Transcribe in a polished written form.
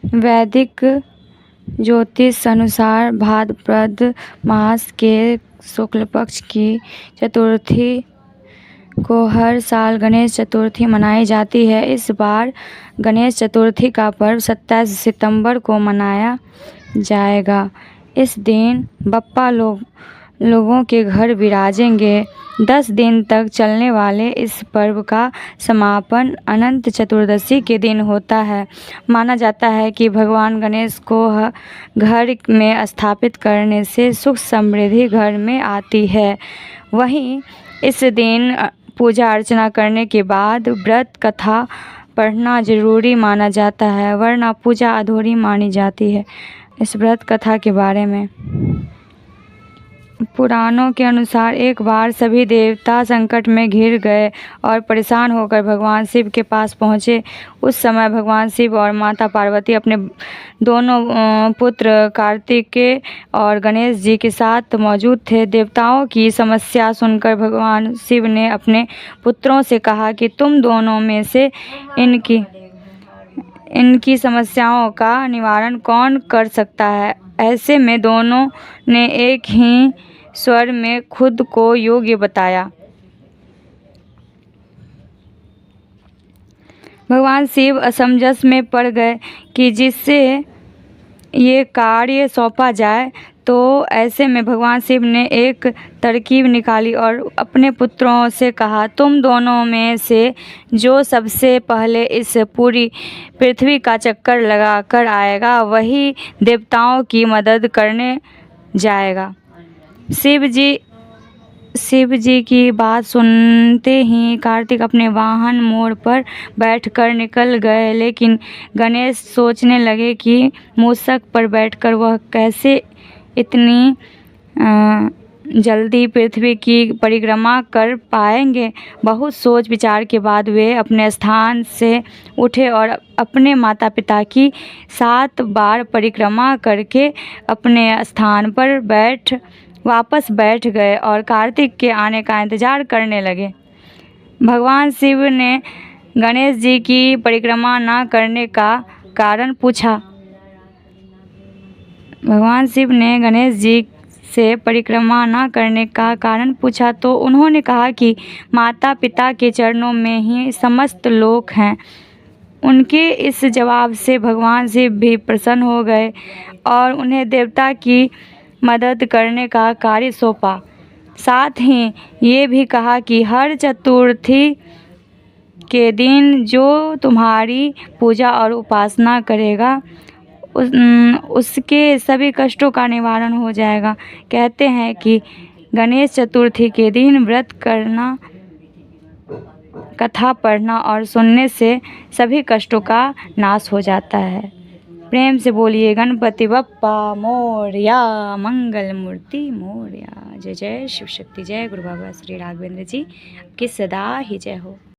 वैदिक ज्योतिष अनुसार भाद्रपद मास के शुक्ल पक्ष की चतुर्थी को हर साल गणेश चतुर्थी मनाई जाती है। इस बार गणेश चतुर्थी का पर्व 27 सितंबर को मनाया जाएगा। इस दिन बप्पा लोगों के घर विराजेंगे। 10 दिन तक चलने वाले इस पर्व का समापन अनंत चतुर्दशी के दिन होता है। माना जाता है कि भगवान गणेश को घर में स्थापित करने से सुख समृद्धि घर में आती है। वहीं इस दिन पूजा अर्चना करने के बाद व्रत कथा पढ़ना जरूरी माना जाता है, वरना पूजा अधूरी मानी जाती है। इस व्रत कथा के बारे में पुराणों के अनुसार एक बार सभी देवता संकट में घिर गए और परेशान होकर भगवान शिव के पास पहुँचे। उस समय भगवान शिव और माता पार्वती अपने दोनों पुत्र कार्तिकेय और गणेश जी के साथ मौजूद थे। देवताओं की समस्या सुनकर भगवान शिव ने अपने पुत्रों से कहा कि तुम दोनों में से इनकी समस्याओं का निवारण कौन कर सकता है। ऐसे में दोनों ने एक ही स्वर में खुद को योग्य बताया। भगवान शिव असमंजस में पड़ गए कि जिससे ये कार्य सौंपा जाए। तो ऐसे में भगवान शिव ने एक तरकीब निकाली और अपने पुत्रों से कहा, तुम दोनों में से जो सबसे पहले इस पूरी पृथ्वी का चक्कर लगा कर आएगा वही देवताओं की मदद करने जाएगा। शिव जी की बात सुनते ही कार्तिक अपने वाहन मोर पर बैठकर निकल गए, लेकिन गणेश सोचने लगे कि मूषक पर बैठकर वह कैसे इतनी जल्दी पृथ्वी की परिक्रमा कर पाएंगे। बहुत सोच विचार के बाद वे अपने स्थान से उठे और अपने माता पिता की 7 बार परिक्रमा करके अपने स्थान पर वापस बैठ गए और कार्तिक के आने का इंतजार करने लगे। भगवान शिव ने गणेश जी की परिक्रमा न करने का कारण पूछा। भगवान शिव ने गणेश जी से परिक्रमा न करने का कारण पूछा तो उन्होंने कहा कि माता पिता के चरणों में ही समस्त लोक हैं। उनके इस जवाब से भगवान शिव भी प्रसन्न हो गए और उन्हें देवता की मदद करने का कार्य सौंपा। साथ ही ये भी कहा कि हर चतुर्थी के दिन जो तुम्हारी पूजा और उपासना करेगा उसके सभी कष्टों का निवारण हो जाएगा। कहते हैं कि गणेश चतुर्थी के दिन व्रत करना, कथा पढ़ना और सुनने से सभी कष्टों का नाश हो जाता है। प्रेम से बोलिए गणपति बप्पा मोरया, मंगल मूर्ति मोरया। जय जय शिव शक्ति, जय गुरु बाबा श्री राघवेंद्र जी की सदा ही जय हो।